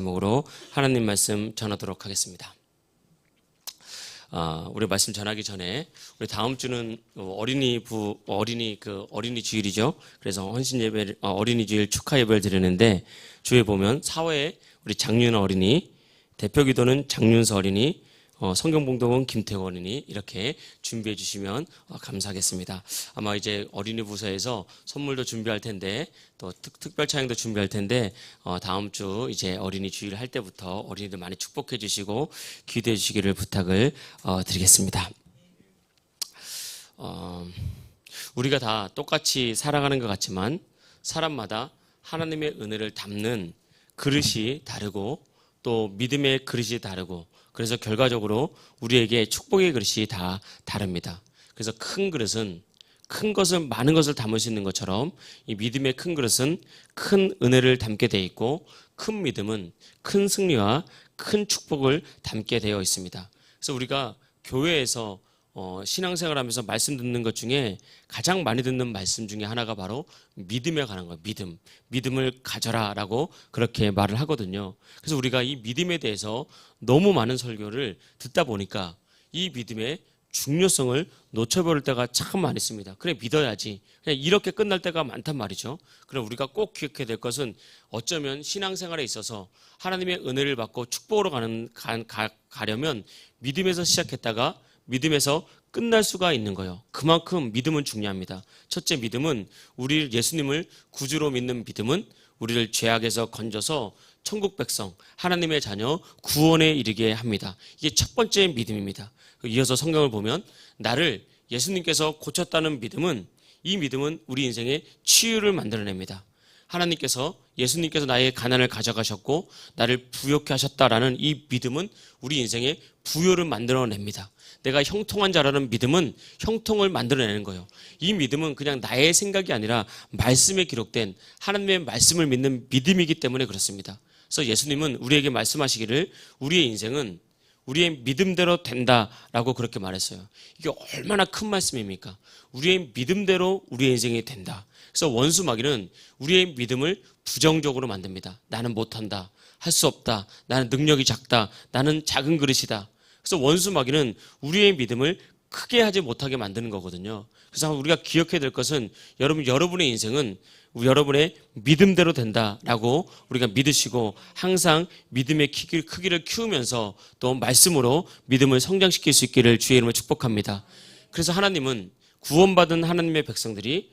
제목으로 하나님 말씀 전하도록 하겠습니다. 우리 말씀 전하기 전에 우리 다음 주는 어린이 주일이죠. 그래서 헌신 예배 어린이 주일 축하 예배를 드리는데 주에 보면 사회에 우리 장윤 어린이, 대표 기도는 장윤서 어린이, 성경 봉독은 김태호 어린이 이렇게 준비해 주시면 감사하겠습니다. 아마 이제 어린이 부서에서 선물도 준비할 텐데 또 특별 차량도 준비할 텐데 다음 주 이제 어린이 주일 할 때부터 어린이들 많이 축복해 주시고 기도해 주시기를 부탁을 드리겠습니다. 우리가 다 똑같이 살아가는 것 같지만 사람마다 하나님의 은혜를 담는 그릇이 다르고 또 믿음의 그릇이 다르고 그래서 결과적으로 우리에게 축복의 그릇이 다 다릅니다. 그래서 큰 그릇은 큰 것을 많은 것을 담을 수 있는 것처럼 이 믿음의 큰 그릇은 큰 은혜를 담게 되어 있고 큰 믿음은 큰 승리와 큰 축복을 담게 되어 있습니다. 그래서 우리가 교회에서 신앙생활하면서 말씀 듣는 것 중에 가장 많이 듣는 말씀 중에 하나가 바로 믿음에 관한 거예요. 믿음을 가져라라고 그렇게 말을 하거든요. 그래서 우리가 이 믿음에 대해서 너무 많은 설교를 듣다 보니까 이 믿음의 중요성을 놓쳐버릴 때가 참 많이 있습니다. 그래 믿어야지. 그냥 이렇게 끝날 때가 많단 말이죠. 그럼 우리가 꼭 기억해야 될 것은 어쩌면 신앙생활에 있어서 하나님의 은혜를 받고 축복으로 가려면 믿음에서 시작했다가 믿음에서 끝날 수가 있는 거예요. 그만큼 믿음은 중요합니다. 첫째 믿음은 예수님을 구주로 믿는 믿음은 우리를 죄악에서 건져서 천국 백성, 하나님의 자녀 구원에 이르게 합니다. 이게 첫 번째 믿음입니다. 이어서 성경을 보면 나를 예수님께서 고쳤다는 믿음은 이 믿음은 우리 인생의 치유를 만들어냅니다. 예수님께서 나의 가난을 가져가셨고 나를 부욕케 하셨다라는 이 믿음은 우리 인생의 부요를 만들어냅니다. 내가 형통한 자라는 믿음은 형통을 만들어내는 거예요. 이 믿음은 그냥 나의 생각이 아니라 말씀에 기록된 하나님의 말씀을 믿는 믿음이기 때문에 그렇습니다. 그래서 예수님은 우리에게 말씀하시기를 우리의 인생은 우리의 믿음대로 된다라고 그렇게 말했어요. 이게 얼마나 큰 말씀입니까? 우리의 믿음대로 우리의 인생이 된다. 그래서 원수 마귀는 우리의 믿음을 부정적으로 만듭니다. 나는 못한다. 할 수 없다. 나는 능력이 작다. 나는 작은 그릇이다. 그래서 원수 마귀는 우리의 믿음을 크게 하지 못하게 만드는 거거든요. 그래서 우리가 기억해야 될 것은 여러분의 인생은 여러분의 믿음대로 된다라고 우리가 믿으시고 항상 믿음의 크기를 키우면서 또 말씀으로 믿음을 성장시킬 수 있기를 주의 이름으로 축복합니다. 그래서 하나님은 구원받은 하나님의 백성들이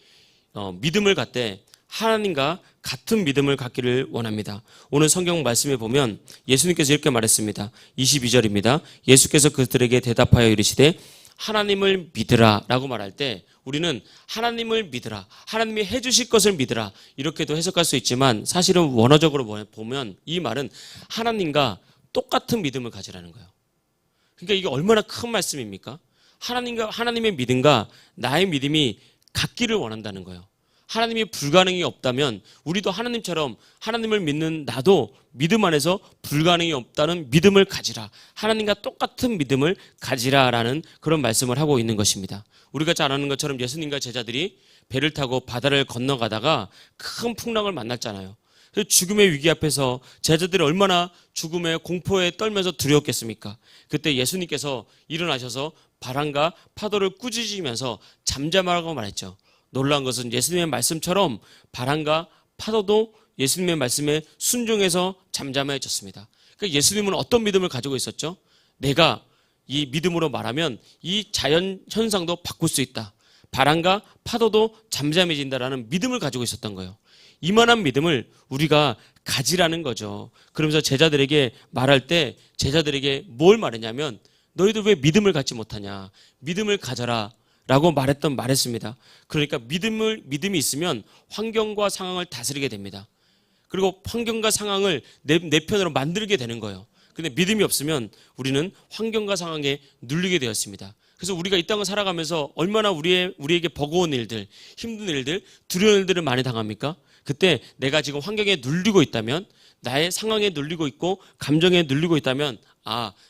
믿음을 갖되 하나님과 같은 믿음을 갖기를 원합니다. 오늘 성경 말씀에 보면 예수님께서 이렇게 말했습니다. 22절입니다. 예수께서 그들에게 대답하여 이르시되 하나님을 믿으라 라고 말할 때 우리는 하나님을 믿으라, 하나님이 해주실 것을 믿으라 이렇게도 해석할 수 있지만 사실은 원어적으로 보면 이 말은 하나님과 똑같은 믿음을 가지라는 거예요. 그러니까 이게 얼마나 큰 말씀입니까? 하나님의 믿음과 나의 믿음이 같기를 원한다는 거예요. 하나님이 불가능이 없다면 우리도 하나님처럼 하나님을 믿는 나도 믿음 안에서 불가능이 없다는 믿음을 가지라. 하나님과 똑같은 믿음을 가지라라는 그런 말씀을 하고 있는 것입니다. 우리가 잘 아는 것처럼 예수님과 제자들이 배를 타고 바다를 건너가다가 큰 풍랑을 만났잖아요. 죽음의 위기 앞에서 제자들이 얼마나 죽음의 공포에 떨면서 두려웠겠습니까? 그때 예수님께서 일어나셔서 바람과 파도를 꾸짖으면서 잠잠하라고 말했죠. 놀라운 것은 예수님의 말씀처럼 바람과 파도도 예수님의 말씀에 순종해서 잠잠해졌습니다. 그러니까 예수님은 어떤 믿음을 가지고 있었죠? 내가 이 믿음으로 말하면 이 자연 현상도 바꿀 수 있다. 바람과 파도도 잠잠해진다라는 믿음을 가지고 있었던 거예요. 이만한 믿음을 우리가 가지라는 거죠. 그러면서 제자들에게 말할 때 제자들에게 뭘 말했냐면 너희들 왜 믿음을 갖지 못하냐? 믿음을 가져라. 라고 말했습니다. 그러니까 믿음이 있으면 환경과 상황을 다스리게 됩니다. 그리고 환경과 상황을 내 편으로 만들게 되는 거예요. 근데 믿음이 없으면 우리는 환경과 상황에 눌리게 되었습니다. 그래서 우리가 이 땅을 살아가면서 얼마나 우리에게 버거운 일들, 힘든 일들, 두려운 일들을 많이 당합니까? 그때 내가 지금 환경에 눌리고 있다면 나의 상황에 눌리고 있고 감정에 눌리고 있다면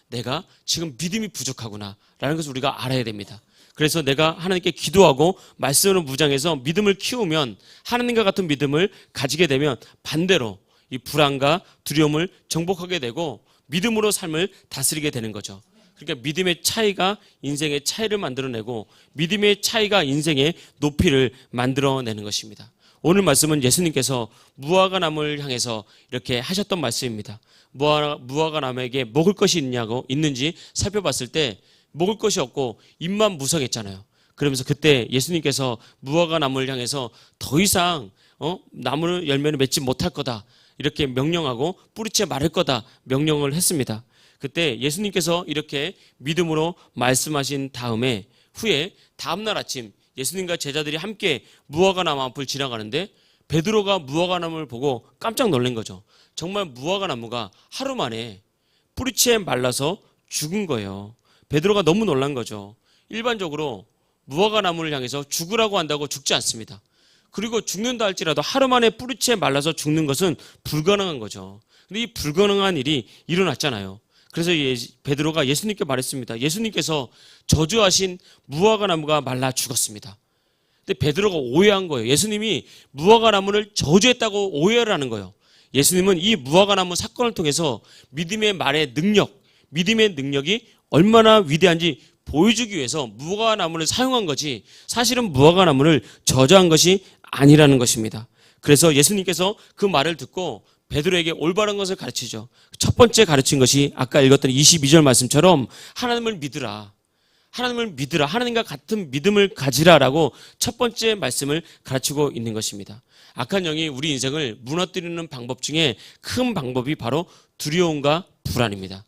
내가 지금 믿음이 부족하구나 라는 것을 우리가 알아야 됩니다. 그래서 내가 하나님께 기도하고 말씀으로 무장해서 믿음을 키우면 하나님과 같은 믿음을 가지게 되면 반대로 이 불안과 두려움을 정복하게 되고 믿음으로 삶을 다스리게 되는 거죠. 그러니까 믿음의 차이가 인생의 차이를 만들어내고 믿음의 차이가 인생의 높이를 만들어내는 것입니다. 오늘 말씀은 예수님께서 무화과 나무를 향해서 이렇게 하셨던 말씀입니다. 무화과 나무에게 먹을 것이 있는지 살펴봤을 때 먹을 것이 없고 잎만 무성했잖아요. 그러면서 그때 예수님께서 무화과 나무를 향해서 더 이상 나무를 열매를 맺지 못할 거다 이렇게 명령하고 뿌리채 마를 거다 명령을 했습니다. 그때 예수님께서 이렇게 믿음으로 말씀하신 후에 다음날 아침 예수님과 제자들이 함께 무화과 나무 앞을 지나가는데 베드로가 무화과 나무를 보고 깜짝 놀란 거죠. 정말 무화과 나무가 하루 만에 뿌리채 말라서 죽은 거예요. 베드로가 너무 놀란 거죠. 일반적으로 무화과 나무를 향해서 죽으라고 한다고 죽지 않습니다. 그리고 죽는다 할지라도 하루 만에 뿌리채 말라서 죽는 것은 불가능한 거죠. 근데 이 불가능한 일이 일어났잖아요. 그래서 베드로가 예수님께 말했습니다. 예수님께서 저주하신 무화과 나무가 말라 죽었습니다. 근데 베드로가 오해한 거예요. 예수님이 무화과 나무를 저주했다고 오해를 하는 거예요. 예수님은 이 무화과 나무 사건을 통해서 믿음의 말의 능력, 믿음의 능력이 얼마나 위대한지 보여주기 위해서 무화과 나무를 사용한 거지 사실은 무화과 나무를 저주한 것이 아니라는 것입니다. 그래서 예수님께서 그 말을 듣고 베드로에게 올바른 것을 가르치죠. 첫 번째 가르친 것이 아까 읽었던 22절 말씀처럼 하나님을 믿으라. 하나님을 믿으라. 하나님과 같은 믿음을 가지라라고 첫 번째 말씀을 가르치고 있는 것입니다. 악한 영이 우리 인생을 무너뜨리는 방법 중에 큰 방법이 바로 두려움과 불안입니다.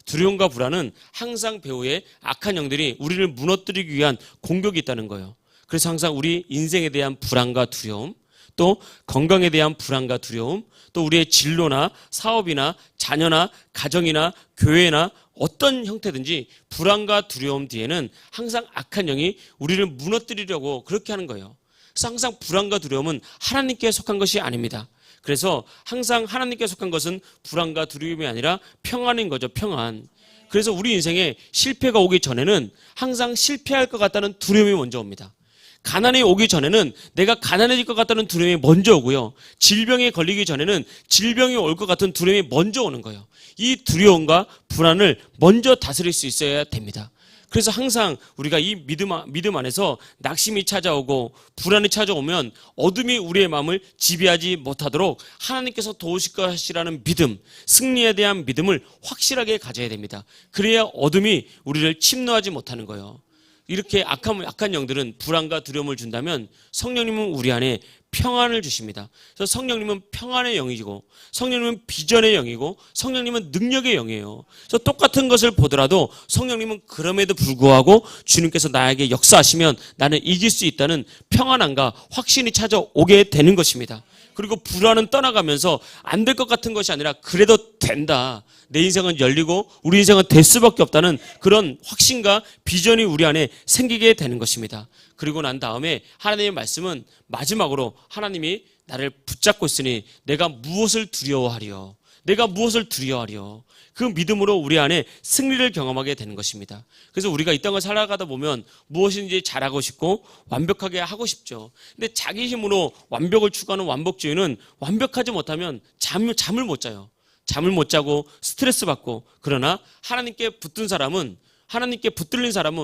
두려움과 불안은 항상 배후에 악한 영들이 우리를 무너뜨리기 위한 공격이 있다는 거예요. 그래서 항상 우리 인생에 대한 불안과 두려움, 또 건강에 대한 불안과 두려움, 또 우리의 진로나 사업이나 자녀나 가정이나 교회나 어떤 형태든지 불안과 두려움 뒤에는 항상 악한 영이 우리를 무너뜨리려고 그렇게 하는 거예요. 그래서 항상 불안과 두려움은 하나님께 속한 것이 아닙니다. 그래서 항상 하나님께 속한 것은 불안과 두려움이 아니라 평안인 거죠. 평안. 그래서 우리 인생에 실패가 오기 전에는 항상 실패할 것 같다는 두려움이 먼저 옵니다. 가난이 오기 전에는 내가 가난해질 것 같다는 두려움이 먼저 오고요. 질병에 걸리기 전에는 질병이 올 것 같은 두려움이 먼저 오는 거예요. 이 두려움과 불안을 먼저 다스릴 수 있어야 됩니다. 그래서 항상 우리가 이 믿음 안에서 낙심이 찾아오고 불안이 찾아오면 어둠이 우리의 마음을 지배하지 못하도록 하나님께서 도우실 것이라는 믿음, 승리에 대한 믿음을 확실하게 가져야 됩니다. 그래야 어둠이 우리를 침노하지 못하는 거예요. 이렇게 악한 영들은 불안과 두려움을 준다면 성령님은 우리 안에 평안을 주십니다. 그래서 성령님은 평안의 영이고 성령님은 비전의 영이고 성령님은 능력의 영이에요. 그래서 똑같은 것을 보더라도 성령님은 그럼에도 불구하고 주님께서 나에게 역사하시면 나는 이길 수 있다는 평안함과 확신이 찾아오게 되는 것입니다. 그리고 불안은 떠나가면서 안 될 것 같은 것이 아니라 그래도 된다. 내 인생은 열리고 우리 인생은 될 수밖에 없다는 그런 확신과 비전이 우리 안에 생기게 되는 것입니다. 그리고 난 다음에 하나님의 말씀은 마지막으로 하나님이 나를 붙잡고 있으니 내가 무엇을 두려워하리요. 내가 무엇을 두려워하리요. 그 믿음으로 우리 안에 승리를 경험하게 되는 것입니다. 그래서 우리가 이 땅을 살아가다 보면 무엇인지 잘하고 싶고 완벽하게 하고 싶죠. 근데 자기 힘으로 완벽을 추구하는 완벽주의는 완벽하지 못하면 잠을 못 자요. 잠을 못 자고 스트레스 받고. 그러나 하나님께 붙들린 사람은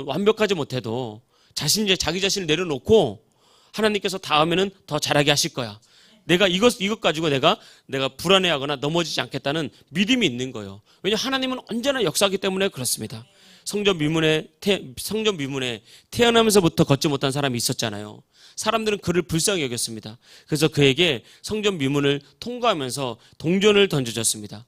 완벽하지 못해도 자기 자신을 내려놓고 하나님께서 다음에는 더 잘하게 하실 거야. 내가 이것 가지고 내가 불안해하거나 넘어지지 않겠다는 믿음이 있는 거예요. 왜냐하면 하나님은 언제나 역사하기 때문에 그렇습니다. 성전 미문에 태어나면서부터 걷지 못한 사람이 있었잖아요. 사람들은 그를 불쌍히 여겼습니다. 그래서 그에게 성전 미문을 통과하면서 동전을 던져줬습니다.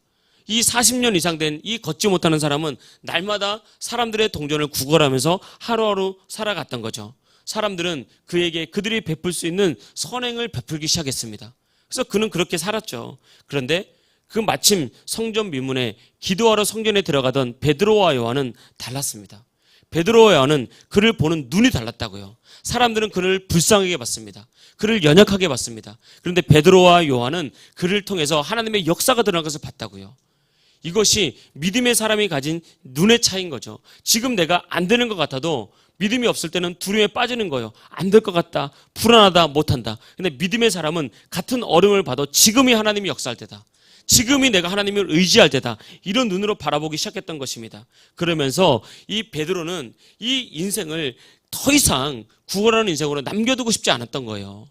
이 40년 이상 된 이 걷지 못하는 사람은 날마다 사람들의 동전을 구걸하면서 하루하루 살아갔던 거죠. 사람들은 그에게 그들이 베풀 수 있는 선행을 베풀기 시작했습니다. 그래서 그는 그렇게 살았죠. 그런데 그 마침 성전 미문에 기도하러 성전에 들어가던 베드로와 요한은 달랐습니다. 베드로와 요한은 그를 보는 눈이 달랐다고요. 사람들은 그를 불쌍하게 봤습니다. 그를 연약하게 봤습니다. 그런데 베드로와 요한은 그를 통해서 하나님의 역사가 드러난 것을 봤다고요. 이것이 믿음의 사람이 가진 눈의 차이인 거죠. 지금 내가 안 되는 것 같아도 믿음이 없을 때는 두려움에 빠지는 거예요. 안 될 것 같다, 불안하다, 못한다. 근데 믿음의 사람은 같은 어려움을 봐도 지금이 하나님이 역사할 때다. 지금이 내가 하나님을 의지할 때다. 이런 눈으로 바라보기 시작했던 것입니다. 그러면서 이 베드로는 이 인생을 더 이상 구원하는 인생으로 남겨두고 싶지 않았던 거예요.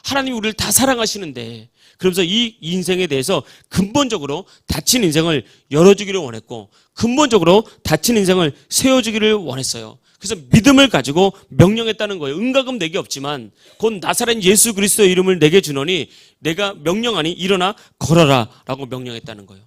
하나님이 우리를 다 사랑하시는데, 그러면서 이 인생에 대해서 근본적으로 닫힌 인생을 열어주기를 원했고, 근본적으로 닫힌 인생을 세워주기를 원했어요. 그래서 믿음을 가지고 명령했다는 거예요. 은과금 내게 없지만 곧 나사렛 예수 그리스도의 이름을 내게 주노니 내가 명령하니 일어나 걸어라 라고 명령했다는 거예요.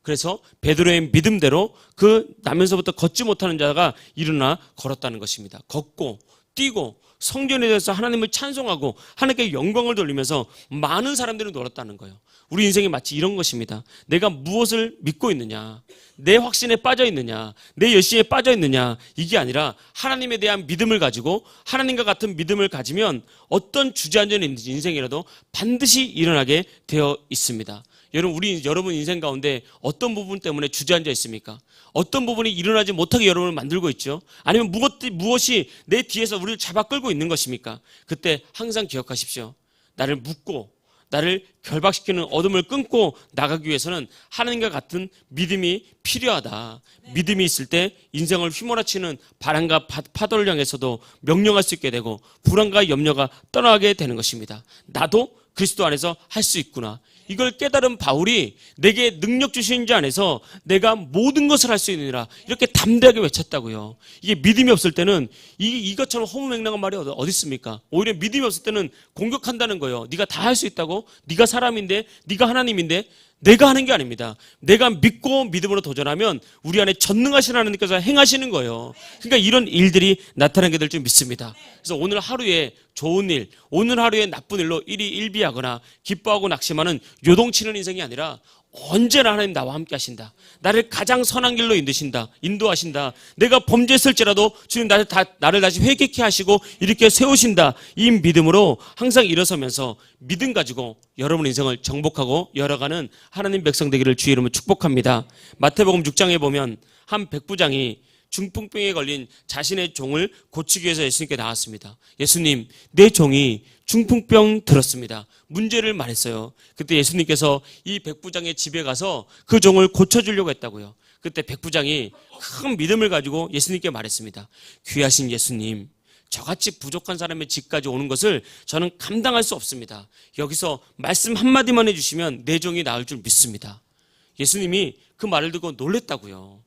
그래서 베드로의 믿음대로 그 나면서부터 걷지 못하는 자가 일어나 걸었다는 것입니다. 걷고 뛰고 성전에 대해서 하나님을 찬송하고 하나님께 영광을 돌리면서 많은 사람들이 놀았다는 거예요. 우리 인생이 마치 이런 것입니다. 내가 무엇을 믿고 있느냐, 내 확신에 빠져 있느냐, 내 열심에 빠져 있느냐, 이게 아니라 하나님에 대한 믿음을 가지고 하나님과 같은 믿음을 가지면 어떤 주저앉은 인생이라도 반드시 일어나게 되어 있습니다. 여러분 인생 가운데 어떤 부분 때문에 주저앉아 있습니까? 어떤 부분이 일어나지 못하게 여러분을 만들고 있죠? 아니면 무엇이 내 뒤에서 우리를 잡아 끌고 있는 것입니까? 그때 항상 기억하십시오. 나를 묶고 나를 결박시키는 어둠을 끊고 나가기 위해서는 하나님과 같은 믿음이 필요하다. 믿음이 있을 때 인생을 휘몰아치는 바람과 파도를 향해서도 명령할 수 있게 되고 불안과 염려가 떠나게 되는 것입니다. 나도 그리스도 안에서 할 수 있구나. 이걸 깨달은 바울이 내게 능력 주신 자 안에서 내가 모든 것을 할 수 있느니라 이렇게 담대하게 외쳤다고요. 이게 믿음이 없을 때는 이것처럼 허무맹랑한 말이 어디 있습니까? 오히려 믿음이 없을 때는 공격한다는 거예요. 네가 다 할 수 있다고? 네가 사람인데, 네가 하나님인데 내가 하는 게 아닙니다. 내가 믿고 믿음으로 도전하면 우리 안에 전능하신 하나님께서 행하시는 거예요. 그러니까 이런 일들이 나타나게 될 줄 믿습니다. 그래서 오늘 하루에 좋은 일, 오늘 하루에 나쁜 일로 일희일비하거나 기뻐하고 낙심하는 요동치는 인생이 아니라 언제나 하나님 나와 함께 하신다. 나를 가장 선한 길로 인도하신다. 내가 범죄했을지라도 주님 나를 다시 회개케 하시고 이렇게 세우신다. 이 믿음으로 항상 일어서면서 믿음 가지고 여러분 인생을 정복하고 열어가는 하나님 백성 되기를 주의 이름으로 축복합니다. 마태복음 6장에 보면 한 백부장이 중풍병에 걸린 자신의 종을 고치기 위해서 예수님께 나왔습니다. 예수님, 내 종이 중풍병 들었습니다. 문제를 말했어요. 그때 예수님께서 이 백부장의 집에 가서 그 종을 고쳐주려고 했다고요. 그때 백부장이 큰 믿음을 가지고 예수님께 말했습니다. 귀하신 예수님, 저같이 부족한 사람의 집까지 오는 것을 저는 감당할 수 없습니다. 여기서 말씀 한마디만 해주시면 내 종이 나을 줄 믿습니다. 예수님이 그 말을 듣고 놀랬다고요.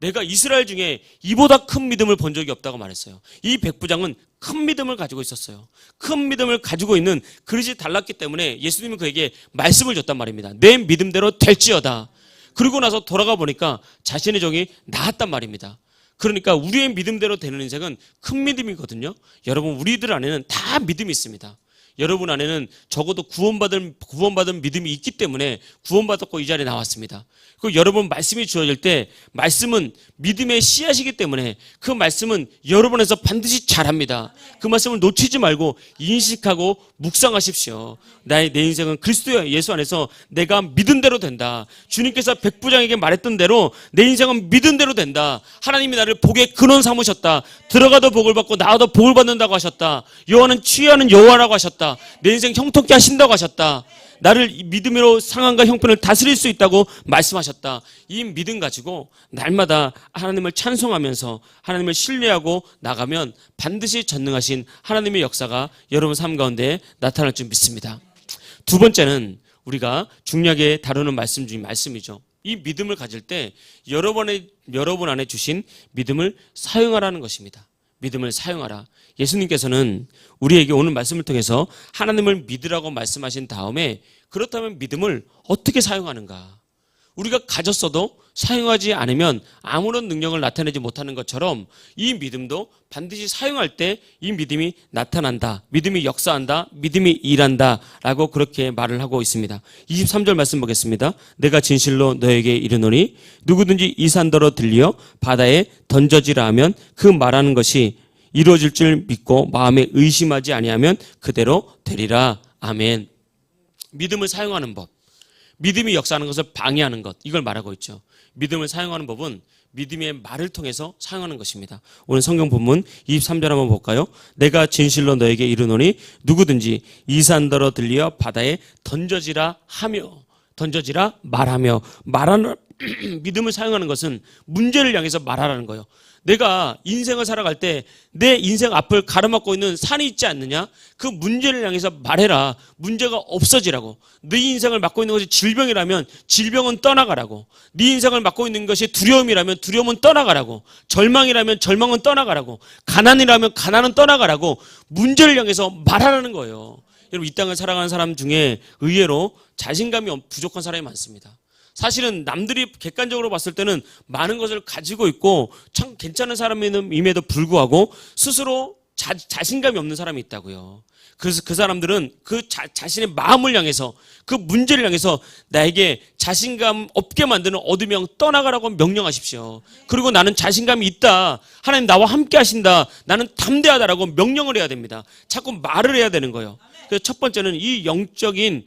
내가 이스라엘 중에 이보다 큰 믿음을 본 적이 없다고 말했어요. 이 백부장은 큰 믿음을 가지고 있었어요. 큰 믿음을 가지고 있는 그릇이 달랐기 때문에 예수님은 그에게 말씀을 줬단 말입니다. 내 믿음대로 될지어다. 그리고 나서 돌아가 보니까 자신의 종이 나았단 말입니다. 그러니까 우리의 믿음대로 되는 인생은 큰 믿음이거든요. 여러분, 우리들 안에는 다 믿음이 있습니다. 여러분 안에는 적어도 구원받은 믿음이 있기 때문에 구원받았고 이 자리에 나왔습니다. 그리고 여러분 말씀이 주어질 때 말씀은 믿음의 씨앗이기 때문에 그 말씀은 여러분에서 반드시 자랍니다. 그 말씀을 놓치지 말고 인식하고 묵상하십시오. 내 인생은 그리스도 예수 안에서 내가 믿은 대로 된다. 주님께서 백부장에게 말했던 대로 내 인생은 믿은 대로 된다. 하나님이 나를 복의 근원 삼으셨다. 들어가도 복을 받고 나와도 복을 받는다고 하셨다. 여호와는 취하는 여호와라고 하셨다. 내 인생 형통케 하신다고 하셨다. 나를 믿음으로 상황과 형편을 다스릴 수 있다고 말씀하셨다. 이 믿음 가지고 날마다 하나님을 찬송하면서 하나님을 신뢰하고 나가면 반드시 전능하신 하나님의 역사가 여러분 삶 가운데 나타날 줄 믿습니다. 두 번째는 우리가 중요하게 다루는 말씀 중에 말씀이죠. 이 믿음을 가질 때 여러분 안에 주신 믿음을 사용하라는 것입니다. 믿음을 사용하라. 예수님께서는 우리에게 오늘 말씀을 통해서 하나님을 믿으라고 말씀하신 다음에 그렇다면 믿음을 어떻게 사용하는가? 우리가 가졌어도 사용하지 않으면 아무런 능력을 나타내지 못하는 것처럼 이 믿음도 반드시 사용할 때 이 믿음이 나타난다. 믿음이 역사한다. 믿음이 일한다. 라고 그렇게 말을 하고 있습니다. 23절 말씀 보겠습니다. 내가 진실로 너에게 이르노니 누구든지 이 산더러 들리어 바다에 던져지라 하면 그 말하는 것이 이루어질 줄 믿고 마음에 의심하지 아니하면 그대로 되리라. 아멘. 믿음을 사용하는 법. 믿음이 역사하는 것을 방해하는 것. 이걸 말하고 있죠. 믿음을 사용하는 법은 믿음의 말을 통해서 사용하는 것입니다. 오늘 성경 본문 23절 한번 볼까요? 내가 진실로 너에게 이르노니 누구든지 이 산더러 들리어 바다에 던져지라 하며 던져지라 말하며. 말하는 믿음을 사용하는 것은 문제를 향해서 말하라는 거예요. 내가 인생을 살아갈 때 내 인생 앞을 가로막고 있는 산이 있지 않느냐? 그 문제를 향해서 말해라. 문제가 없어지라고. 네 인생을 맡고 있는 것이 질병이라면 질병은 떠나가라고. 네 인생을 맡고 있는 것이 두려움이라면 두려움은 떠나가라고. 절망이라면 절망은 떠나가라고. 가난이라면 가난은 떠나가라고. 문제를 향해서 말하라는 거예요. 여러분, 이 땅을 살아가는 사람 중에 의외로 자신감이 부족한 사람이 많습니다. 사실은 남들이 객관적으로 봤을 때는 많은 것을 가지고 있고 참 괜찮은 사람임에도 불구하고 스스로 자신감이 없는 사람이 있다고요. 그래서 그 사람들은 그 자신의 마음을 향해서, 그 문제를 향해서 나에게 자신감 없게 만드는 어둠형 떠나가라고 명령하십시오. 그리고 나는 자신감이 있다, 하나님 나와 함께 하신다, 나는 담대하다라고 명령을 해야 됩니다. 자꾸 말을 해야 되는 거예요. 그래서 첫 번째는 이 영적인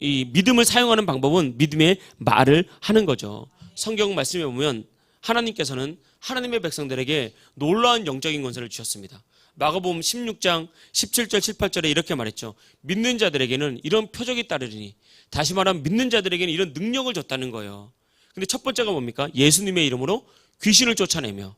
이 믿음을 사용하는 방법은 믿음의 말을 하는 거죠. 성경 말씀에 보면 하나님께서는 하나님의 백성들에게 놀라운 영적인 권세를 주셨습니다. 마가복음 16장 17절 18절에 이렇게 말했죠. 믿는 자들에게는 이런 표적이 따르리니, 다시 말하면 믿는 자들에게는 이런 능력을 줬다는 거예요. 근데 첫 번째가 뭡니까? 예수님의 이름으로 귀신을 쫓아내며.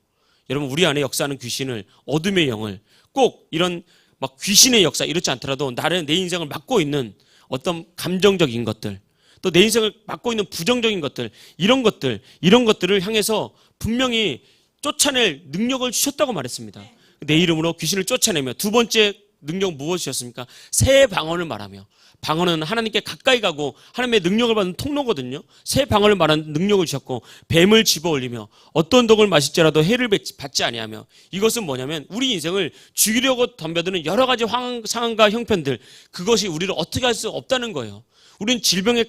여러분, 우리 안에 역사하는 귀신을, 어둠의 영을, 꼭 이런 막 귀신의 역사 이렇지 않더라도 나를, 내 인생을 맡고 있는 어떤 감정적인 것들, 또 내 인생을 맡고 있는 부정적인 것들, 이런 것들을 향해서 분명히 쫓아낼 능력을 주셨다고 말했습니다. 내 이름으로 귀신을 쫓아내며. 두 번째 능력은 무엇이었습니까? 새 방언을 말하며. 방언은 하나님께 가까이 가고 하나님의 능력을 받는 통로거든요. 새 방언을 말하는 능력을 주셨고, 뱀을 집어올리며 어떤 독을 마실지라도 해를 받지 아니하며. 이것은 뭐냐면 우리 인생을 죽이려고 덤벼드는 여러 가지 상황과 형편들, 그것이 우리를 어떻게 할 수 없다는 거예요. 우리는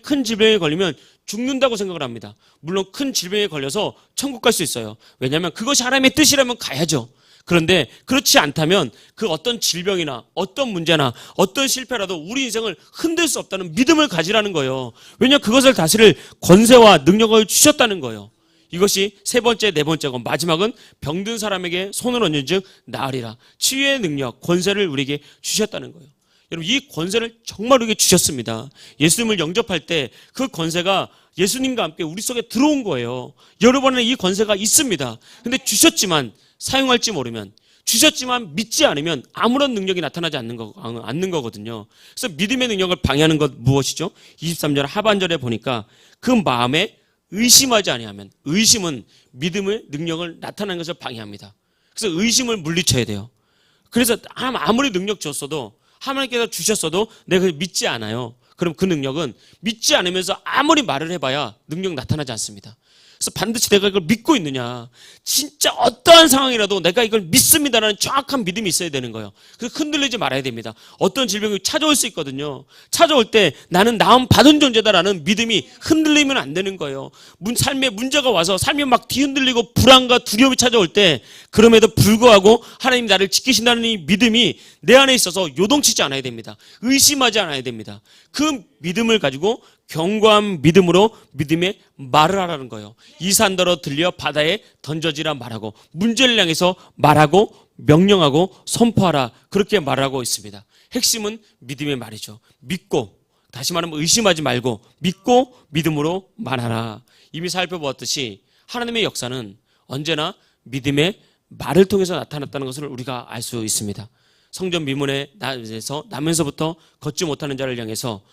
큰 질병에 걸리면 죽는다고 생각을 합니다. 물론 큰 질병에 걸려서 천국 갈 수 있어요. 왜냐하면 그것이 하나님의 뜻이라면 가야죠. 그런데 그렇지 않다면 그 어떤 질병이나 어떤 문제나 어떤 실패라도 우리 인생을 흔들 수 없다는 믿음을 가지라는 거예요. 왜냐하면 그것을 다스릴 권세와 능력을 주셨다는 거예요. 이것이 세 번째, 네 번째고, 마지막은 병든 사람에게 손을 얹은 즉 나으리라. 치유의 능력, 권세를 우리에게 주셨다는 거예요. 여러분, 이 권세를 정말 우리에게 주셨습니다. 예수님을 영접할 때 그 권세가 예수님과 함께 우리 속에 들어온 거예요. 여러분은 이 권세가 있습니다. 근데 주셨지만 사용할지 모르면, 주셨지만 믿지 않으면 아무런 능력이 나타나지 않는 거거든요. 그래서 믿음의 능력을 방해하는 것 무엇이죠? 23절 하반절에 보니까 그 마음에 의심하지 아니하면, 의심은 믿음의 능력을 나타나는 것을 방해합니다. 그래서 의심을 물리쳐야 돼요. 그래서 아무리 능력 줬어도, 하나님께서 주셨어도 내가 믿지 않아요. 그럼 그 능력은 믿지 않으면서 아무리 말을 해봐야 능력 나타나지 않습니다. 그래서 반드시 내가 이걸 믿고 있느냐, 진짜 어떠한 상황이라도 내가 이걸 믿습니다라는 정확한 믿음이 있어야 되는 거예요. 그래서 흔들리지 말아야 됩니다. 어떤 질병이 찾아올 수 있거든요. 찾아올 때 나는 나음 받은 존재다라는 믿음이 흔들리면 안 되는 거예요. 삶에 문제가 와서 삶이 막 뒤흔들리고 불안과 두려움이 찾아올 때, 그럼에도 불구하고 하나님 나를 지키신다는 이 믿음이 내 안에 있어서 요동치지 않아야 됩니다. 의심하지 않아야 됩니다. 그 믿음을 가지고 견고한 믿음으로 믿음의 말을 하라는 거예요. 이 산더러 들려 바다에 던져지라 말하고, 문제를 향해서 말하고 명령하고 선포하라, 그렇게 말하고 있습니다. 핵심은 믿음의 말이죠. 믿고, 다시 말하면 의심하지 말고 믿고 믿음으로 말하라. 이미 살펴보았듯이 하나님의 역사는 언제나 믿음의 말을 통해서 나타났다는 것을 우리가 알 수 있습니다. 성전 미문에 나면서부터 걷지 못하는 자를 향해서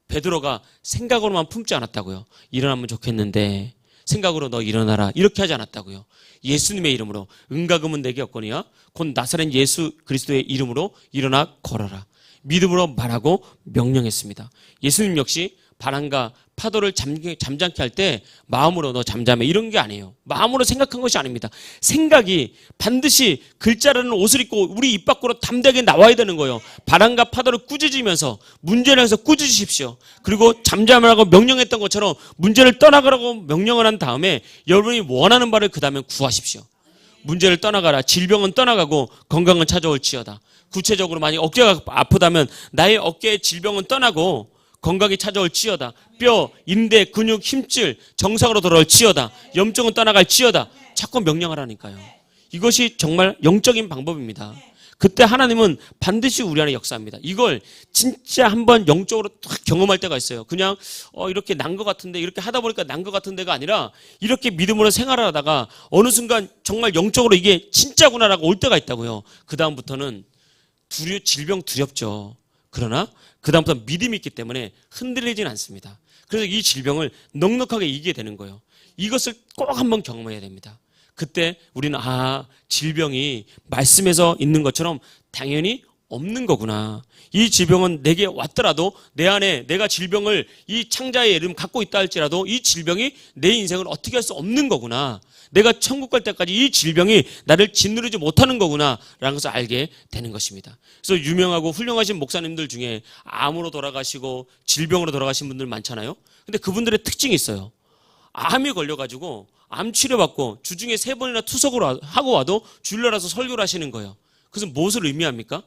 베드로가 생각으로만 품지 않았다고요. 일어나면 좋겠는데 생각으로 너 일어나라, 이렇게 하지 않았다고요. 예수님의 이름으로, 은과 금은 내게 없거니와 곧 나사렛 예수 그리스도의 이름으로 일어나 걸어라. 믿음으로 말하고 명령했습니다. 예수님 역시 바람과 파도를 잠잠케 할 때 마음으로 너 잠잠해, 이런 게 아니에요. 마음으로 생각한 것이 아닙니다. 생각이 반드시 글자라는 옷을 입고 우리 입 밖으로 담대하게 나와야 되는 거예요. 바람과 파도를 꾸짖으면서 문제를 해서 꾸짖으십시오. 그리고 잠잠하라고 명령했던 것처럼 문제를 떠나가라고 명령을 한 다음에 여러분이 원하는 바를 그 다음에 구하십시오. 문제를 떠나가라. 질병은 떠나가고 건강은 찾아올지어다. 구체적으로 만약 어깨가 아프다면 나의 어깨의 질병은 떠나고 건강이 찾아올지어다. 뼈, 인대, 근육, 힘줄 정상으로 돌아올지어다. 염증은 떠나갈지어다. 자꾸 명령하라니까요. 이것이 정말 영적인 방법입니다. 그때 하나님은 반드시 우리 안에 역사합니다. 이걸 진짜 한번 영적으로 딱 경험할 때가 있어요. 그냥 이렇게 난 것 같은데, 이렇게 하다 보니까 난 것 같은데가 아니라 이렇게 믿음으로 생활을 하다가 어느 순간 정말 영적으로 이게 진짜구나라고 올 때가 있다고요. 그 다음부터는 질병 두렵죠. 그러나 그 다음부터 믿음이 있기 때문에 흔들리진 않습니다. 그래서 이 질병을 넉넉하게 이기게 되는 거예요. 이것을 꼭 한번 경험해야 됩니다. 그때 우리는 질병이 말씀에서 있는 것처럼 당연히 없는 거구나. 이 질병은 내게 왔더라도 내 안에 내가 질병을 이 창자의 이름 갖고 있다 할지라도 이 질병이 내 인생을 어떻게 할 수 없는 거구나. 내가 천국 갈 때까지 이 질병이 나를 짓누르지 못하는 거구나 라는 것을 알게 되는 것입니다. 그래서 유명하고 훌륭하신 목사님들 중에 암으로 돌아가시고 질병으로 돌아가신 분들 많잖아요. 근데 그분들의 특징이 있어요. 암이 걸려가지고 암 치료받고 주중에 3번이나 투석을 하고 와도 주일날아서 설교를 하시는 거예요. 그것은 무엇을 의미합니까?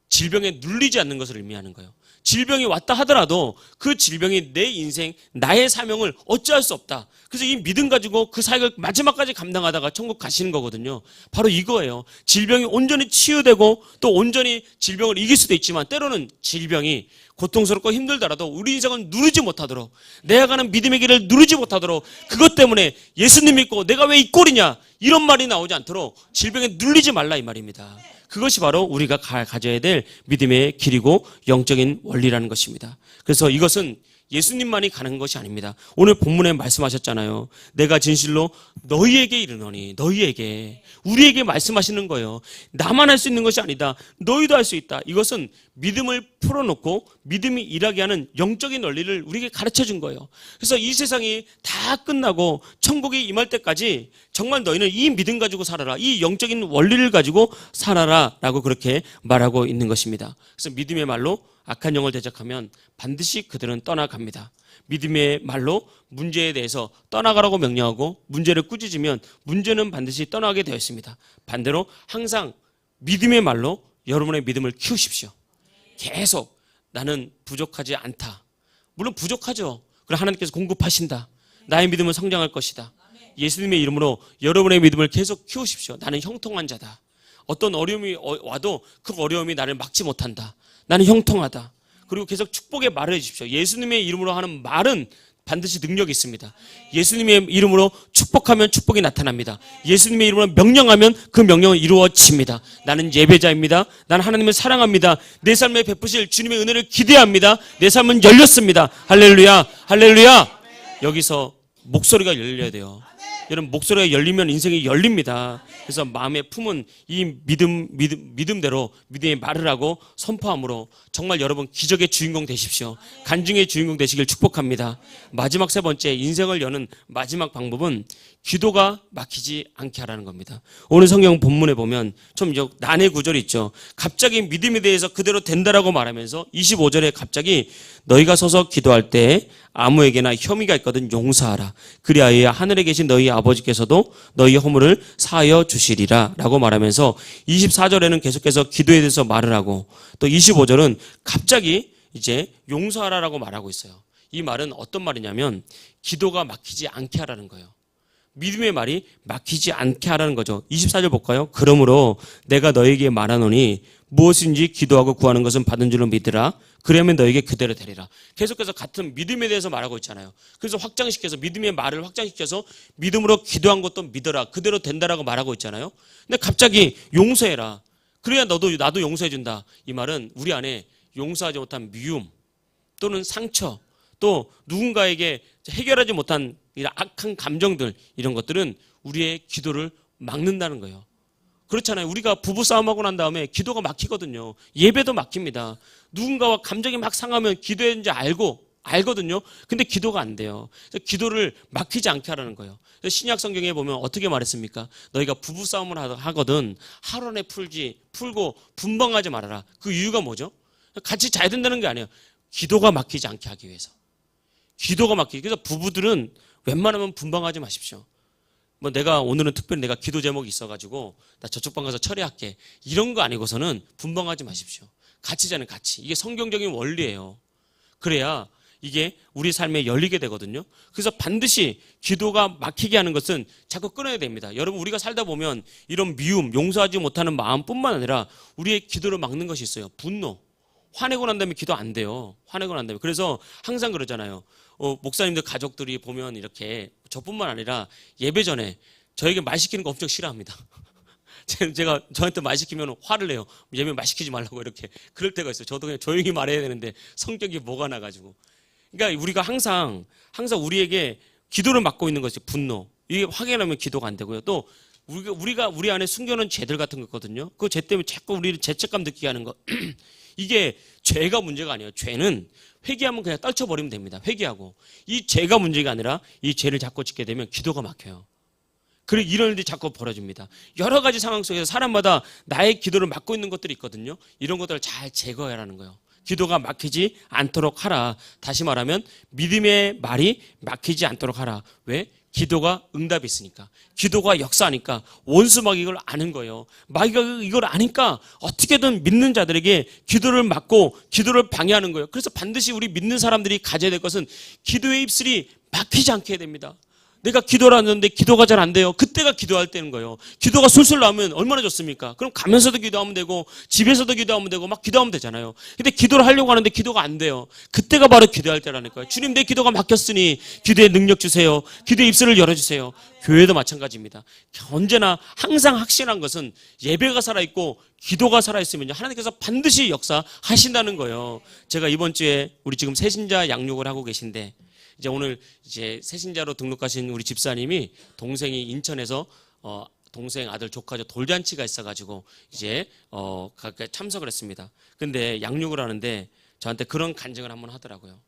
질병에 눌리지 않는 것을 의미하는 거예요. 질병이 왔다 하더라도 그 질병이 내 인생, 나의 사명을 어찌할 수 없다. 그래서 이 믿음 가지고 그 사역을 마지막까지 감당하다가 천국 가시는 거거든요. 바로 이거예요. 질병이 온전히 치유되고 또 온전히 질병을 이길 수도 있지만 때로는 질병이 고통스럽고 힘들더라도 우리 인생은 누르지 못하도록, 내가 가는 믿음의 길을 누르지 못하도록, 그것 때문에 예수님 믿고 내가 왜 이 꼴이냐 이런 말이 나오지 않도록 질병에 눌리지 말라 이 말입니다. 그것이 바로 우리가 가져야 될 믿음의 길이고 영적인 원리라는 것입니다. 그래서 이것은 예수님만이 가는 것이 아닙니다. 오늘 본문에 말씀하셨잖아요. 내가 진실로 너희에게 이르노니, 너희에게, 우리에게 말씀하시는 거예요. 나만 할 수 있는 것이 아니다. 너희도 할 수 있다. 이것은 믿음을 풀어놓고 믿음이 일하게 하는 영적인 원리를 우리에게 가르쳐 준 거예요. 그래서 이 세상이 다 끝나고 천국이 임할 때까지 정말 너희는 이 믿음 가지고 살아라. 이 영적인 원리를 가지고 살아라. 라고 그렇게 말하고 있는 것입니다. 그래서 믿음의 말로 악한 영을 대적하면 반드시 그들은 떠나갑니다. 믿음의 말로 문제에 대해서 떠나가라고 명령하고 문제를 꾸짖으면 문제는 반드시 떠나게 되어 있습니다. 반대로 항상 믿음의 말로 여러분의 믿음을 키우십시오. 계속 나는 부족하지 않다. 물론 부족하죠. 그러나 하나님께서 공급하신다. 나의 믿음은 성장할 것이다. 예수님의 이름으로 여러분의 믿음을 계속 키우십시오. 나는 형통한 자다. 어떤 어려움이 와도 그 어려움이 나를 막지 못한다. 나는 형통하다. 그리고 계속 축복의 말을 해주십시오. 예수님의 이름으로 하는 말은 반드시 능력이 있습니다. 예수님의 이름으로 축복하면 축복이 나타납니다. 예수님의 이름으로 명령하면 그 명령은 이루어집니다. 나는 예배자입니다. 나는 하나님을 사랑합니다. 내 삶에 베푸실 주님의 은혜를 기대합니다. 내 삶은 열렸습니다. 할렐루야, 할렐루야. 여기서 목소리가 열려야 돼요. 여러분, 목소리가 열리면 인생이 열립니다. 그래서 마음에 품은 이 믿음대로 믿음의 말을 하고 선포함으로 정말 여러분 기적의 주인공 되십시오. 간증의 주인공 되시길 축복합니다. 마지막 3번째, 인생을 여는 마지막 방법은 기도가 막히지 않게 하라는 겁니다. 오늘 성경 본문에 보면 좀 난해 구절이 있죠. 갑자기 믿음에 대해서 그대로 된다라고 말하면서 25절에 갑자기 너희가 서서 기도할 때 아무에게나 혐의가 있거든 용서하라. 그리하여 하늘에 계신 너희 아버지께서도 너희 허물을 사하여 주시리라 라고 말하면서 24절에는 계속해서 기도에 대해서 말을 하고 또 25절은 갑자기 이제 용서하라라고 말하고 있어요. 이 말은 어떤 말이냐면 기도가 막히지 않게 하라는 거예요. 믿음의 말이 막히지 않게 하라는 거죠. 24절 볼까요? 그러므로 내가 너에게 말하노니 무엇인지 기도하고 구하는 것은 받은 줄로 믿으라. 그러면 너에게 그대로 되리라. 계속해서 같은 믿음에 대해서 말하고 있잖아요. 그래서 확장시켜서 믿음의 말을 확장시켜서 믿음으로 기도한 것도 믿어라. 그대로 된다라고 말하고 있잖아요. 근데 갑자기 용서해라. 그래야 나도 용서해준다. 이 말은 우리 안에 용서하지 못한 미움 또는 상처 또 누군가에게 해결하지 못한 악한 감정들 이런 것들은 우리의 기도를 막는다는 거예요. 그렇잖아요. 우리가 부부싸움하고 난 다음에 기도가 막히거든요. 예배도 막힙니다. 누군가와 감정이 막 상하면 기도했는지 알거든요. 근데 기도가 안 돼요. 그래서 기도를 막히지 않게 하라는 거예요. 그래서 신약 성경에 보면 어떻게 말했습니까? 너희가 부부싸움을 하거든 하루 안에 풀고 분방하지 말아라. 그 이유가 뭐죠? 같이 자야 된다는 게 아니에요. 기도가 막히지 않게 하기 위해서. 기도가 막히기. 그래서 부부들은 웬만하면 분방하지 마십시오. 오늘은 특별히 내가 기도 제목이 있어가지고 나 저쪽 방 가서 처리할게. 이런 거 아니고서는 분방하지 마십시오. 같이 자는 같이. 이게 성경적인 원리예요. 그래야 이게 우리 삶에 열리게 되거든요. 그래서 반드시 기도가 막히게 하는 것은 자꾸 끊어야 됩니다. 여러분, 우리가 살다 보면 이런 미움, 용서하지 못하는 마음뿐만 아니라 우리의 기도를 막는 것이 있어요. 분노. 화내고 난 다음에 기도 안 돼요. 화내고 난 다음에. 그래서 항상 그러잖아요. 목사님들 가족들이 보면 이렇게 저뿐만 아니라 예배 전에 저에게 말 시키는 거 엄청 싫어합니다. 제가 저한테 말 시키면 화를 내요. 예배 말 시키지 말라고 이렇게. 그럴 때가 있어요. 저도 그냥 조용히 말해야 되는데 성격이 뭐가 나가지고. 그러니까 우리가 항상 우리에게 기도를 막고 있는 것이 분노. 이게 확인하면 기도가 안 되고요. 또 우리가 우리 안에 숨겨놓은 죄들 같은 거 있거든요. 그 죄 때문에 자꾸 우리를 죄책감 느끼게 하는 거. 이게 죄가 문제가 아니에요. 죄는 회개하면 그냥 떨쳐버리면 됩니다. 회개하고. 이 죄가 문제가 아니라 이 죄를 자꾸 짓게 되면 기도가 막혀요. 그리고 이런 일이 자꾸 벌어집니다. 여러 가지 상황 속에서 사람마다 나의 기도를 막고 있는 것들이 있거든요. 이런 것들을 잘 제거해라는 거예요. 기도가 막히지 않도록 하라. 다시 말하면 믿음의 말이 막히지 않도록 하라. 왜? 기도가 응답이 있으니까. 기도가 역사하니까. 원수 마귀가 이걸 아는 거예요. 마귀가 이걸 아니까 어떻게든 믿는 자들에게 기도를 막고 기도를 방해하는 거예요. 그래서 반드시 우리 믿는 사람들이 가져야 될 것은 기도의 입술이 막히지 않게 해야 됩니다. 내가 기도를 하는데 기도가 잘 안 돼요. 그때가 기도할 때는 거예요. 기도가 술술 나오면 얼마나 좋습니까? 그럼 가면서도 기도하면 되고 집에서도 기도하면 되고 막 기도하면 되잖아요. 근데 기도를 하려고 하는데 기도가 안 돼요. 그때가 바로 기도할 때라니까요. 주님, 내 기도가 막혔으니 기도의 능력 주세요. 기도의 입술을 열어주세요. 교회도 마찬가지입니다. 언제나 항상 확신한 것은 예배가 살아있고 기도가 살아있으면요, 하나님께서 반드시 역사하신다는 거예요. 제가 이번 주에 우리 지금 새신자 양육을 하고 계신데 이제 오늘 이제 새신자로 등록하신 우리 집사님이 동생이 인천에서 동생 아들 조카죠 돌잔치가 있어가지고 이제 참석을 했습니다. 근데 양육을 하는데 저한테 그런 간증을 한번 하더라고요.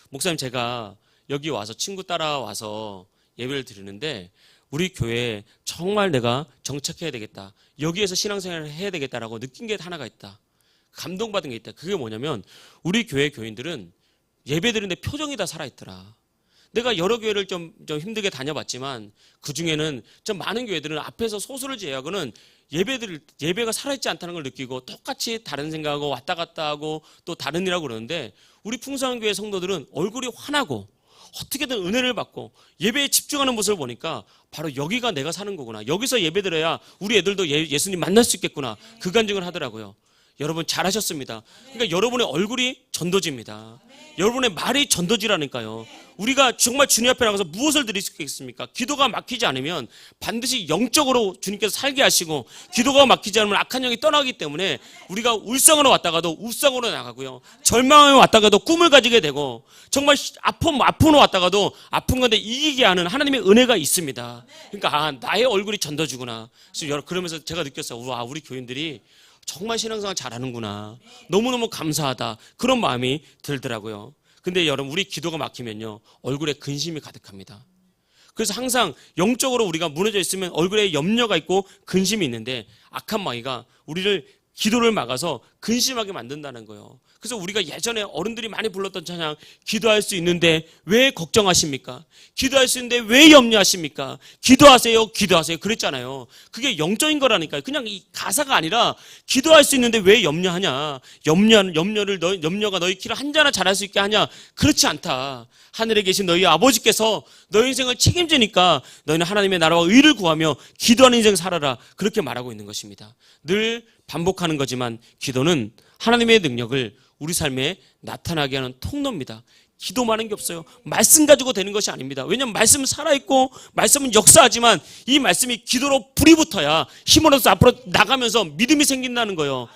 목사님, 제가 여기 와서 친구 따라와서 예배를 드리는데 우리 교회에 정말 내가 정착해야 되겠다. 여기에서 신앙생활을 해야 되겠다라고 느낀 게 하나가 있다. 감동받은 게 있다. 그게 뭐냐면 우리 교회 교인들은 예배 드리는데 표정이 다 살아있더라. 내가 여러 교회를 좀 힘들게 다녀봤지만 그 중에는 좀 많은 교회들은 앞에서 소수를 제외하고는 예배가 살아있지 않다는 걸 느끼고 똑같이 다른 생각하고 왔다 갔다 하고 또 다른 일하고 그러는데 우리 풍성한 교회 성도들은 얼굴이 환하고 어떻게든 은혜를 받고 예배에 집중하는 모습을 보니까 바로 여기가 내가 사는 거구나. 여기서 예배 드려야 우리 애들도 예수님 만날 수 있겠구나. 그 간증을 하더라고요. 여러분 잘하셨습니다. 그러니까 여러분의 얼굴이 전도지입니다. 여러분의 말이 전도지라니까요. 우리가 정말 주님 앞에 나가서 무엇을 드릴 수 있겠습니까? 기도가 막히지 않으면 반드시 영적으로 주님께서 살게 하시고 기도가 막히지 않으면 악한 영이 떠나기 때문에 우리가 울상으로 왔다가도 우상으로 나가고요. 절망에 왔다가도 꿈을 가지게 되고 정말 아픔으로 왔다가도 아픈 건데 이기게 하는 하나님의 은혜가 있습니다. 그러니까 나의 얼굴이 전도지구나. 그러면서 제가 느꼈어요. 와, 우리 교인들이 정말 신앙생활 잘하는구나. 너무너무 감사하다. 그런 마음이 들더라고요. 근데 여러분, 우리 기도가 막히면요, 얼굴에 근심이 가득합니다. 그래서 항상 영적으로 우리가 무너져 있으면 얼굴에 염려가 있고 근심이 있는데 악한 마귀가 우리를 기도를 막아서 근심하게 만든다는 거예요. 그래서 우리가 예전에 어른들이 많이 불렀던 찬양, 기도할 수 있는데 왜 걱정하십니까? 기도할 수 있는데 왜 염려하십니까? 기도하세요, 기도하세요. 그랬잖아요. 그게 영적인 거라니까요. 그냥 이 가사가 아니라 기도할 수 있는데 왜 염려하냐? 염려가 너희 키를 한자나 잘할 수 있게 하냐? 그렇지 않다. 하늘에 계신 너희 아버지께서 너희 인생을 책임지니까 너희는 하나님의 나라와 의를 구하며 기도하는 인생 살아라. 그렇게 말하고 있는 것입니다. 늘 반복하는 거지만 기도는 하나님의 능력을 우리 삶에 나타나게 하는 통로입니다. 기도 많은 게 없어요. 말씀 가지고 되는 것이 아닙니다. 왜냐하면 말씀은 살아있고 말씀은 역사하지만 이 말씀이 기도로 불이 붙어야 힘으로써 앞으로 나가면서 믿음이 생긴다는 거예요.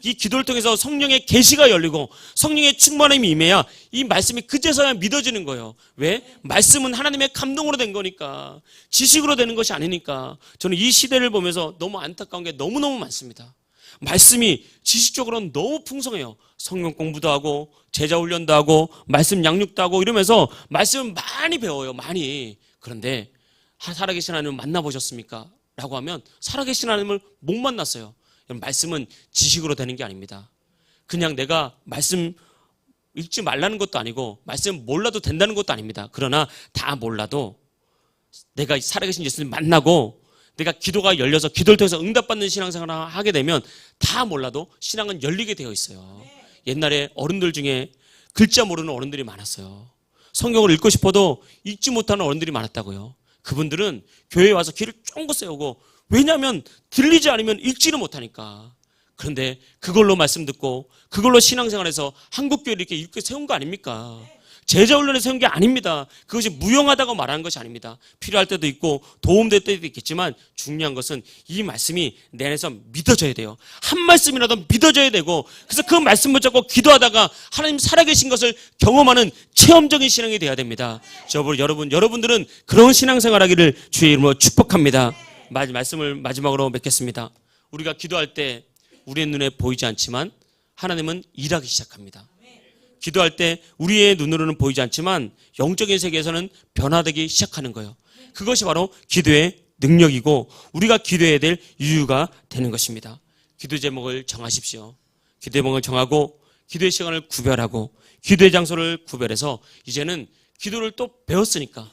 이 기도를 통해서 성령의 계시가 열리고 성령의 충만함이 임해야 이 말씀이 그제서야 믿어지는 거예요. 왜? 말씀은 하나님의 감동으로 된 거니까. 지식으로 되는 것이 아니니까. 저는 이 시대를 보면서 너무 안타까운 게 너무너무 많습니다. 말씀이 지식적으로는 너무 풍성해요. 성경 공부도 하고 제자 훈련도 하고 말씀 양육도 하고 이러면서 말씀을 많이 배워요. 많이. 그런데 살아계신 하나님을 만나보셨습니까? 라고 하면 살아계신 하나님을 못 만났어요. 말씀은 지식으로 되는 게 아닙니다. 그냥 내가 말씀 읽지 말라는 것도 아니고 말씀 몰라도 된다는 것도 아닙니다. 그러나 다 몰라도 내가 살아계신 예수님 만나고 내가 기도가 열려서 기도를 통해서 응답받는 신앙생활을 하게 되면 다 몰라도 신앙은 열리게 되어 있어요. 옛날에 어른들 중에 글자 모르는 어른들이 많았어요. 성경을 읽고 싶어도 읽지 못하는 어른들이 많았다고요. 그분들은 교회에 와서 귀를 쫑긋 세우고, 왜냐하면 들리지 않으면 읽지를 못하니까. 그런데 그걸로 말씀 듣고 그걸로 신앙생활에서 한국교회를 이렇게 읽게 세운 거 아닙니까? 제자훈련에 세운 게 아닙니다. 그것이 무용하다고 말하는 것이 아닙니다. 필요할 때도 있고 도움될 때도 있겠지만 중요한 것은 이 말씀이 내 안에서 믿어져야 돼요. 한 말씀이라도 믿어져야 되고, 그래서 그 말씀 붙잡고 기도하다가 하나님 살아계신 것을 경험하는 체험적인 신앙이 돼야 됩니다. 여러분들은 그런 신앙생활하기를 주의 이름으로 축복합니다. 말씀을 마지막으로 맺겠습니다. 우리가 기도할 때 우리의 눈에 보이지 않지만 하나님은 일하기 시작합니다. 기도할 때 우리의 눈으로는 보이지 않지만 영적인 세계에서는 변화되기 시작하는 거예요. 그것이 바로 기도의 능력이고 우리가 기도해야 될 이유가 되는 것입니다. 기도 제목을 정하십시오. 기도 제목을 정하고 기도의 시간을 구별하고 기도의 장소를 구별해서 이제는 기도를 또 배웠으니까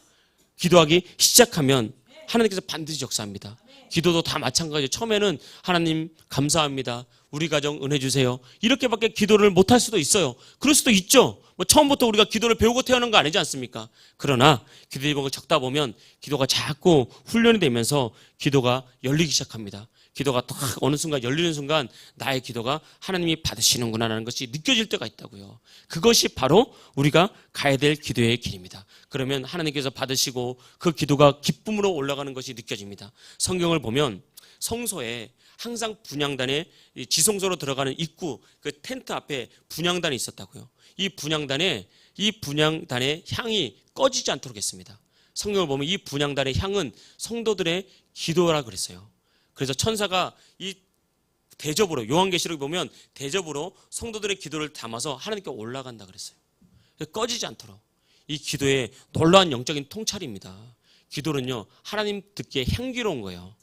기도하기 시작하면 하나님께서 반드시 역사합니다. 기도도 다 마찬가지예요. 처음에는 하나님 감사합니다. 우리 가정 은혜 주세요. 이렇게밖에 기도를 못할 수도 있어요. 그럴 수도 있죠. 처음부터 우리가 기도를 배우고 태어난 거 아니지 않습니까? 그러나 기도 제목을 적다 보면 기도가 자꾸 훈련이 되면서 기도가 열리기 시작합니다. 기도가 딱 어느 순간 열리는 순간 나의 기도가 하나님이 받으시는구나라는 것이 느껴질 때가 있다고요. 그것이 바로 우리가 가야 될 기도의 길입니다. 그러면 하나님께서 받으시고 그 기도가 기쁨으로 올라가는 것이 느껴집니다. 성경을 보면 성소에 항상 분향단에 지성소로 들어가는 입구 그 텐트 앞에 분향단이 있었다고요. 이 분향단의 향이 꺼지지 않도록 했습니다. 성경을 보면 이 분향단의 향은 성도들의 기도라 그랬어요. 그래서 천사가 이 대접으로, 요한계시록에 보면 대접으로 성도들의 기도를 담아서 하나님께 올라간다 그랬어요. 꺼지지 않도록. 이 기도의 놀라운 영적인 통찰입니다. 기도는요, 하나님 듣기에 향기로운 거예요.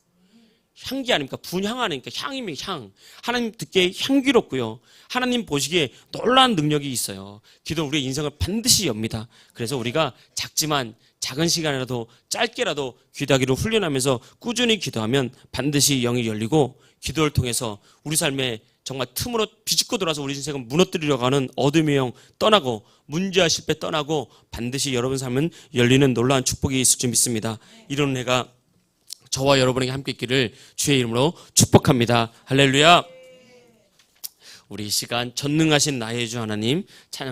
향기 아닙니까? 분향하니까 향입니다. 향. 하나님 듣기에 향기롭고요. 하나님 보시기에 놀라운 능력이 있어요. 기도는 우리의 인생을 반드시 엽니다. 그래서 우리가 작은 시간이라도 짧게라도 기도하기를 훈련하면서 꾸준히 기도하면 반드시 영이 열리고 기도를 통해서 우리 삶에 정말 틈으로 비집고 들어와서 우리 인생을 무너뜨리려고 하는 어둠의 영 떠나고 문제와 실패 떠나고 반드시 여러분 삶은 열리는 놀라운 축복이 있을 줄 믿습니다. 이런 은혜가 저와 여러분에게 함께 있기를 주의 이름으로 축복합니다. 할렐루야. 우리 이 시간 전능하신 나의 주 하나님 찬양